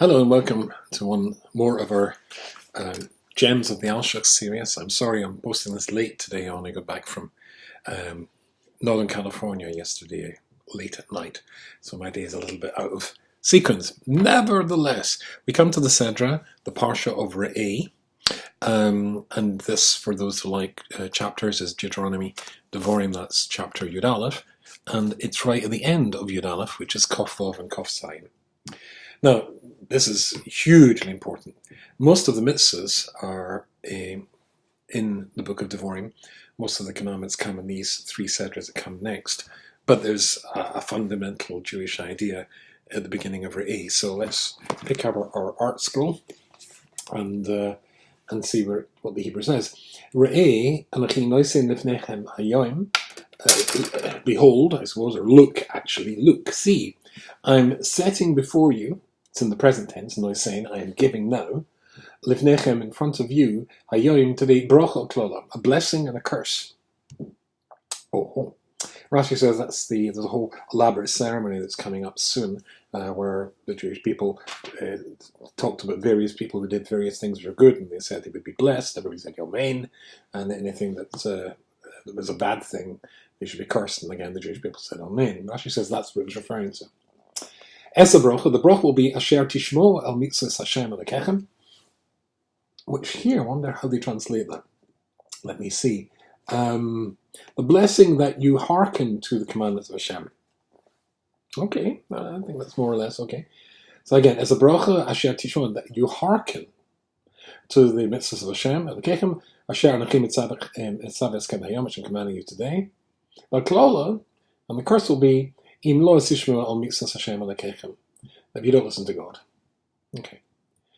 Hello and welcome to one more of our Gems of the Alshich series. I'm sorry I'm posting this late today. I only got back from Northern California yesterday late at night, so my day is a little bit out of sequence. Nevertheless, we come to the Sedra, the Parsha of Re'eh, and this, for those who like chapters, is Deuteronomy Devarim. That's chapter Yud Aleph, and it's right at the end of Yud Aleph, which is Kof Vav and Kof Zayin. Now, this is hugely important. Most of the mitzvahs are in the book of Devarim. Most of the commandments come in these three sedras that come next. But there's a fundamental Jewish idea at the beginning of Re'eh. So let's pick up our art scroll and see what the Hebrew says. Re'eh, Anachin noisen lifnechem hayoim. Behold, I suppose, or look, see. I'm setting before you. It's in the present tense, and I was saying, I am giving now, Livnechem, in front of you, Hayoim today, Bracha Klola, a blessing and a curse. Oh. Rashi says there's a whole elaborate ceremony that's coming up soon, where the Jewish people talked about various people who did various things that were good, and they said they would be blessed. Everybody said Yomein, and anything that was a bad thing, they should be cursed. And again, the Jewish people said Amen. Rashi says that's what it was referring to. Esa bracha, the bracha will be Asher Tishmo El Mitzvahs HaShem Alekechem, which here, I wonder how they translate that. Let me see. The blessing that you hearken to the commandments of Hashem. Okay, I think that's more or less okay. So again, Esa bracha Asher Tishmo, that you hearken to the mitzvahs of Hashem Alekechem, Asher Anachim Etzaves Ken Hayom, which I'm commanding you today. Klola, and the curse will be that you don't listen to God. Okay.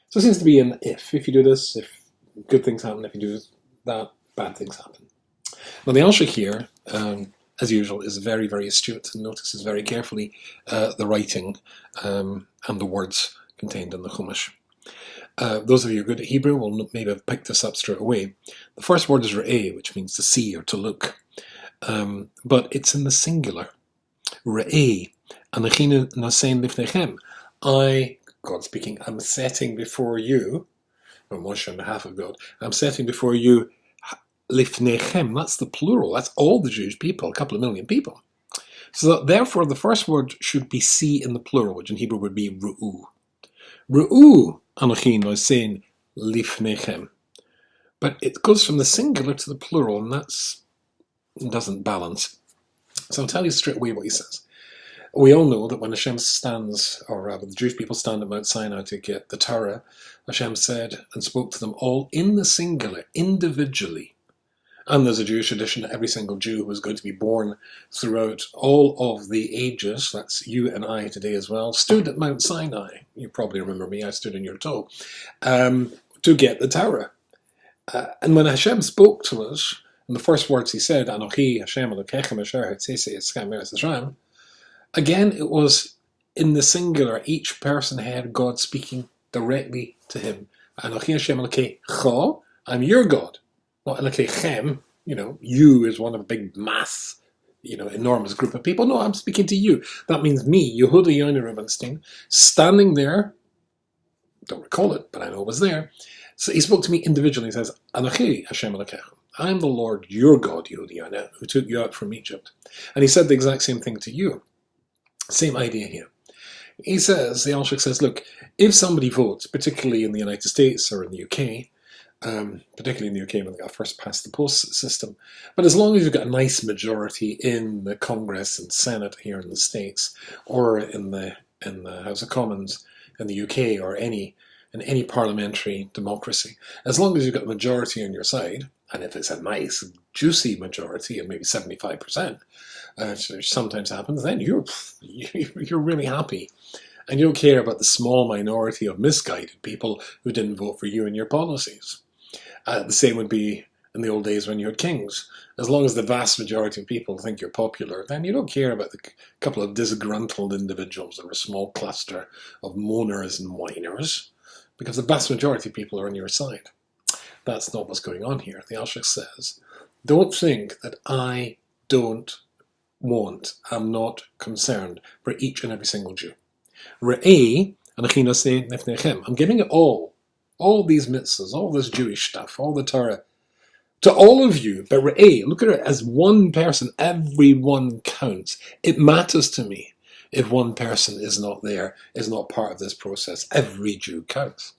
So it seems to be an if. If you do this, if good things happen. If you do that, bad things happen. Now the Alshich here, as usual, is very, very astute and notices very carefully the writing and the words contained in the Chumash. Those of you who are good at Hebrew will maybe have picked this up straight away. The first word is re'eh, which means to see or to look. But it's in the singular. Re'eh, anachinu nasein lifnechem. I, God speaking, I'm setting before you, or Moshe on behalf of God, I'm setting before you lifnechem. That's the plural. That's all the Jewish people, a couple of million people. So that, therefore, the first word should be see in the plural, which in Hebrew would be ru'u. Ru'u, anachinu nasein lifnechem. But it goes from the singular to the plural, and that doesn't balance. So I'll tell you straight away what he says. We all know that when Hashem stands, or rather the Jewish people stand at Mount Sinai to get the Torah, Hashem said and spoke to them all in the singular, individually. And there's a Jewish tradition that every single Jew who was going to be born throughout all of the ages, that's you and I today as well, stood at Mount Sinai. You probably remember me, I stood in your toe, to get the Torah. And when Hashem spoke to us, and the first words he said, Anochi Hashem Elokechem Asher Hatzesi Etzchem Eretz Yisrael, again, it was in the singular. Each person had God speaking directly to him. Anochi Hashem Elokecha, I'm your God. Not Elokechem, you is one of a big mass, enormous group of people. No, I'm speaking to you. That means me, Yehuda Yonah Rubenstein, standing there. Don't recall it, but I know it was there. So he spoke to me individually. He says, Anochi Hashem Elokechem. I'm the Lord, your God, Yehuda, who took you out from Egypt. And he said the exact same thing to you. Same idea here. He says, the Alshich says, look, if somebody votes, particularly in the United States or in the UK, particularly in the UK when they got first past the post system, but as long as you've got a nice majority in the Congress and Senate here in the States, or in the House of Commons in the UK, or in any parliamentary democracy, as long as you've got a majority on your side, and if it's a nice, juicy majority of maybe 75%, which sometimes happens, then you're really happy. And you don't care about the small minority of misguided people who didn't vote for you and your policies. The same would be in the old days when you had kings. As long as the vast majority of people think you're popular, then you don't care about the couple of disgruntled individuals or a small cluster of moaners and whiners, because the vast majority of people are on your side. That's not what's going on here. The Alshich says, don't think that I don't I'm not concerned for each and every single Jew. Re'eh, I'm giving it all these mitzvahs, all this Jewish stuff, all the Torah, to all of you. But look at it as one person. Everyone counts. It matters to me if one person is not there, is not part of this process. Every Jew counts.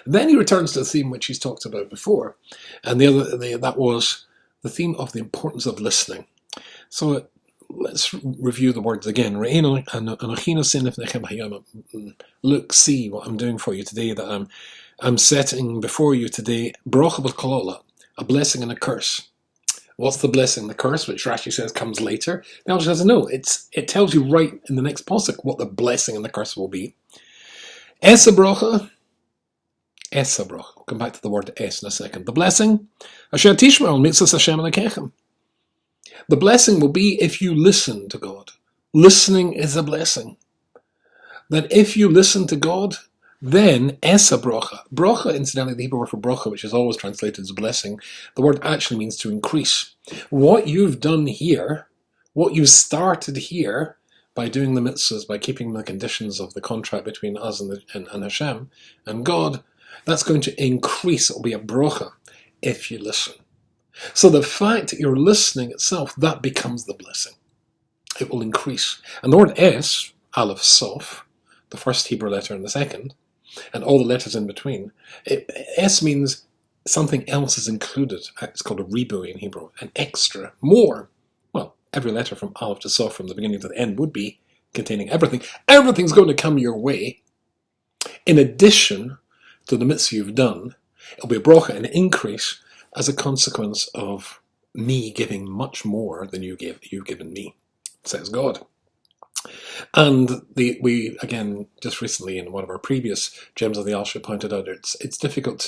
And then he returns to the theme which he's talked about before, and that was the theme of the importance of listening. So let's review the words again. Look, see what I'm doing for you today, that I'm setting before you today, bracha v'kolola, a blessing and a curse. What's the blessing? The curse, which Rashi says comes later. Now Rashi says no. It tells you right in the next pasuk what the blessing and the curse will be. Esa bracha. We'll come back to the word es in a second. The blessing, asher tishma'u mitzvos Hashem Elokechem. The blessing will be if you listen to God. Listening is a blessing. That if you listen to God, then esa bracha. Bracha, incidentally, the Hebrew word for bracha, which is always translated as blessing, the word actually means to increase. What you've done here, what you've started here, by doing the mitzvahs, by keeping the conditions of the contract between us and Hashem and God, that's going to increase. It'll be a bracha if you listen. So the fact that you're listening itself, that becomes the blessing. It will increase. And the word es, aleph, sof, the first Hebrew letter and the second, and all the letters in between, es means something else is included. It's called a ribui in Hebrew, an extra, more. Well, every letter from aleph to sof from the beginning to the end would be containing everything. Everything's going to come your way. In addition to the mitzvah you've done, it'll be a bracha, an increase, as a consequence of me giving much more than you've given me, says God. And we again, just recently in one of our previous Gems of the Alshich pointed out, it's difficult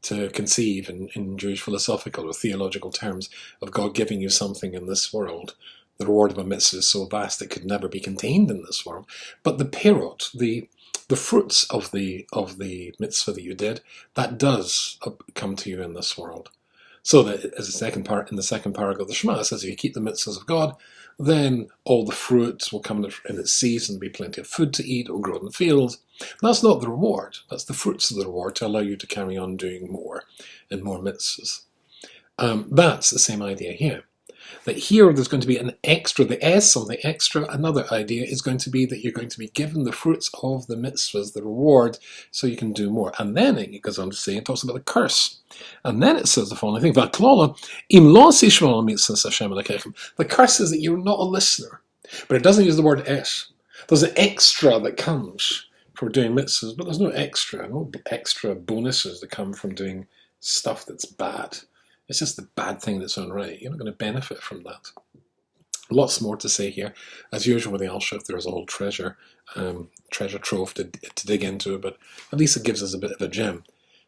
to conceive in Jewish philosophical or theological terms of God giving you something in this world. The reward of a mitzvah is so vast it could never be contained in this world. But the perot, the fruits of the mitzvah that you did, that does come to you in this world. So that as in the second paragraph of the Shema, it says if you keep the mitzvahs of God, then all the fruits will come in its season, there'll be plenty of food to eat, it will grow in the fields. That's not the reward. That's the fruits of the reward to allow you to carry on doing more and more mitzvahs. That's the same idea here. That here there's going to be an extra, the S, something extra. Another idea is going to be that you're going to be given the fruits of the mitzvahs, the reward, so you can do more. And then it goes on to say, it talks about the curse. And then it says the following thing, the curse is that you're not a listener. But it doesn't use the word es. There's an extra that comes for doing mitzvahs, but there's no extra bonuses that come from doing stuff that's bad. It's just the bad thing that's on right. You're not going to benefit from that. Lots more to say here. As usual with the Alshich, there's a whole treasure trove to dig into, but at least it gives us a bit of a gem.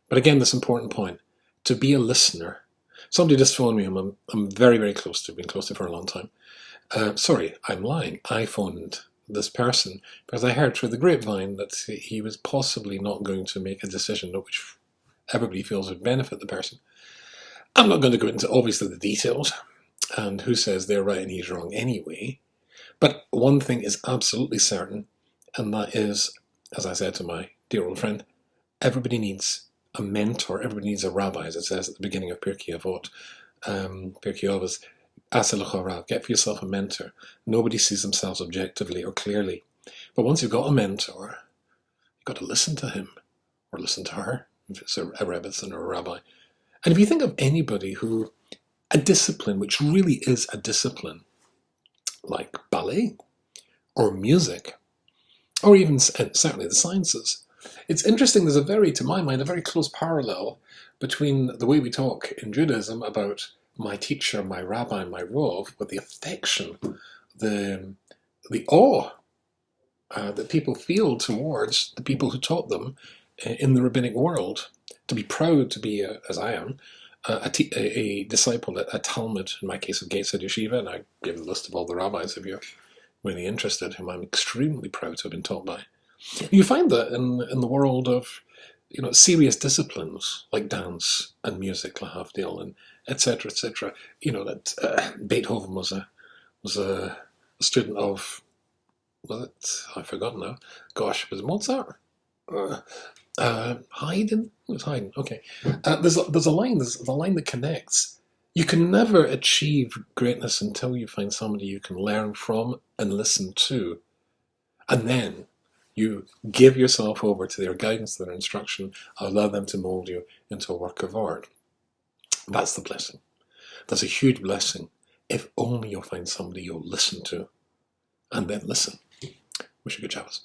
But again, this important point, to be a listener. Somebody just phoned me, I'm very, very close to, been close to for a long time. Sorry, I'm lying. I phoned this person because I heard through the grapevine that he was possibly not going to make a decision which everybody feels would benefit the person. I'm not going to go into, obviously, the details and who says they're right and he's wrong anyway. But one thing is absolutely certain, and that is, as I said to my dear old friend, everybody needs a mentor, everybody needs a rabbi, as it says at the beginning of Pirkei Avot. Pirkei Avot is, Asa lecha rav, get for yourself a mentor. Nobody sees themselves objectively or clearly. But once you've got a mentor, you've got to listen to him, or listen to her, if it's a rebbetzin or a rabbi. And if you think of anybody who, a discipline, which really is a discipline, like ballet, or music, or even certainly the sciences, it's interesting, there's to my mind, a very close parallel between the way we talk in Judaism about my teacher, my rabbi, my rov, with the affection, the awe that people feel towards the people who taught them in the rabbinic world. To be proud to be, as I am, a disciple at a Talmud, in my case of Gateshead Yeshiva, and I give the list of all the rabbis if you're really interested, whom I'm extremely proud to have been taught by. You find that in the world of, serious disciplines like dance and music, lahavdil, and etc., etc. That Beethoven was a student of was it? I've forgotten now. Gosh, was it Mozart? Haydn? It was Haydn. Okay. There's a line. There's the line that connects. You can never achieve greatness until you find somebody you can learn from and listen to, and then you give yourself over to their guidance, their instruction, allow them to mold you into a work of art. That's the blessing. That's a huge blessing. If only you'll find somebody you'll listen to, and then listen. Wish you good Shabbos.